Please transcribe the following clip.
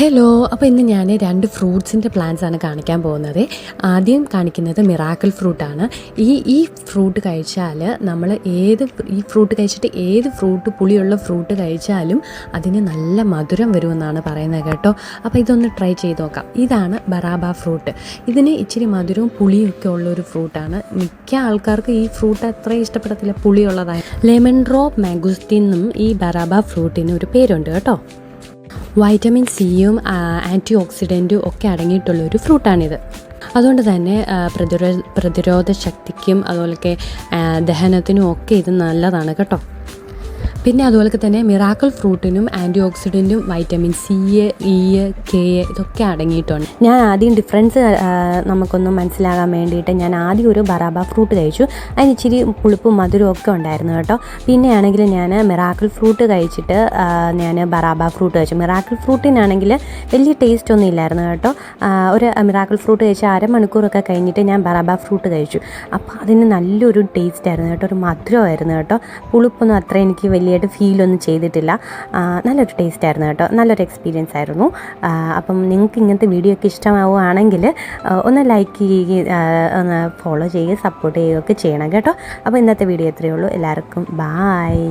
Hello, അപ്പോൾ ഇന്ന് ഞാൻ 2 ഫ്രൂട്ട്സിൻ്റെ പ്ലാന്റ്സാണ് കാണിക്കാൻ പോകുന്നത്. ആദ്യം കാണിക്കുന്നത് മിറാക്കിൾ ഫ്രൂട്ടാണ്. ഈ ഫ്രൂട്ട് കഴിച്ചാൽ ഈ ഫ്രൂട്ട് കഴിച്ചിട്ട് ഏത് പുളിയുള്ള ഫ്രൂട്ട് കഴിച്ചാലും അതിന് നല്ല മധുരം വരുമെന്നാണ് പറയുന്നത് കേട്ടോ. അപ്പോൾ ഇതൊന്ന് ട്രൈ ചെയ്ത് നോക്കാം. ഇതാണ് ബറാബ ഫ്രൂട്ട്. ഇതിന് ഇച്ചിരി മധുരവും പുളിയും ഒക്കെ ഉള്ളൊരു ഫ്രൂട്ടാണ്. മിക്ക ആൾക്കാർക്ക് ഈ ഫ്രൂട്ട് അത്ര ഇഷ്ടപ്പെടത്തില്ല, പുളിയുള്ളതായ. ലെമൺ ഡ്രോപ്പ് മാംഗോസ്റ്റിനും ഈ ബറാബ ഫ്രൂട്ടിന് ഒരു പേരുണ്ട് കേട്ടോ. വൈറ്റമിൻ സിയും ആൻറ്റി ഓക്സിഡൻറ്റും ഒക്കെ അടങ്ങിയിട്ടുള്ളൊരു ഫ്രൂട്ടാണിത്. അതുകൊണ്ട് തന്നെ പ്രതിരോധ ശക്തിക്കും അതുപോലൊക്കെ ദഹനത്തിനും ഒക്കെ ഇത് നല്ലതാണ് കേട്ടോ. പിന്നെ അതുപോലെ തന്നെ മിറാക്കിൾ ഫ്രൂട്ടിനും ആൻറ്റി ഓക്സിഡൻറ്റും വൈറ്റമിൻ സി, ഇ, കെ ഇതൊക്കെ അടങ്ങിയിട്ടുണ്ട്. ഞാൻ ആദ്യം ഡിഫറൻസ് നമുക്കൊന്ന് മനസ്സിലാകാൻ വേണ്ടിയിട്ട് ഞാൻ ആദ്യം ഒരു ബറാബ ഫ്രൂട്ട് കഴിച്ചു. അതിന് ഇച്ചിരി പുളിപ്പും മധുരവും ഒക്കെ ഉണ്ടായിരുന്നു കേട്ടോ. പിന്നെയാണെങ്കിൽ ഞാൻ മിറാക്കിൾ ഫ്രൂട്ട് കഴിച്ചിട്ട് ഞാൻ ബറാബ ഫ്രൂട്ട് കഴിച്ചു. മിറാക്കിൾ ഫ്രൂട്ടിനാണെങ്കിൽ വലിയ ടേസ്റ്റ് ഒന്നും ഇല്ലായിരുന്നു കേട്ടോ. ഒരു മിറാക്കിൾ ഫ്രൂട്ട് കഴിച്ച് അരമണിക്കൂറൊക്കെ കഴിഞ്ഞിട്ട് ഞാൻ ബറാബ ഫ്രൂട്ട് കഴിച്ചു. അപ്പോൾ അതിന് നല്ലൊരു ടേസ്റ്റ് ആയിരുന്നു കേട്ടോ, ഒരു മധുരമായിരുന്നു കേട്ടോ. പുളിപ്പൊന്നും അത്ര എനിക്ക് വലിയ ഫീലൊന്നും ചെയ്തിട്ടില്ല. നല്ലൊരു ടേസ്റ്റ് ആയിരുന്നു കേട്ടോ, നല്ലൊരു എക്സ്പീരിയൻസ് ആയിരുന്നു. അപ്പം നിങ്ങൾക്ക് ഇങ്ങനത്തെ വീഡിയോ ഒക്കെ ഇഷ്ടമാവുകയാണെങ്കിൽ ഒന്ന് ലൈക്ക് ചെയ്യുകയും ഒന്ന് ഫോളോ ചെയ്യുകയും സപ്പോർട്ട് ചെയ്യുകയൊക്കെ ചെയ്യണം കേട്ടോ. അപ്പോൾ ഇന്നത്തെ വീഡിയോ ഇത്രയേ ഉള്ളൂ. എല്ലാവർക്കും ബായ്.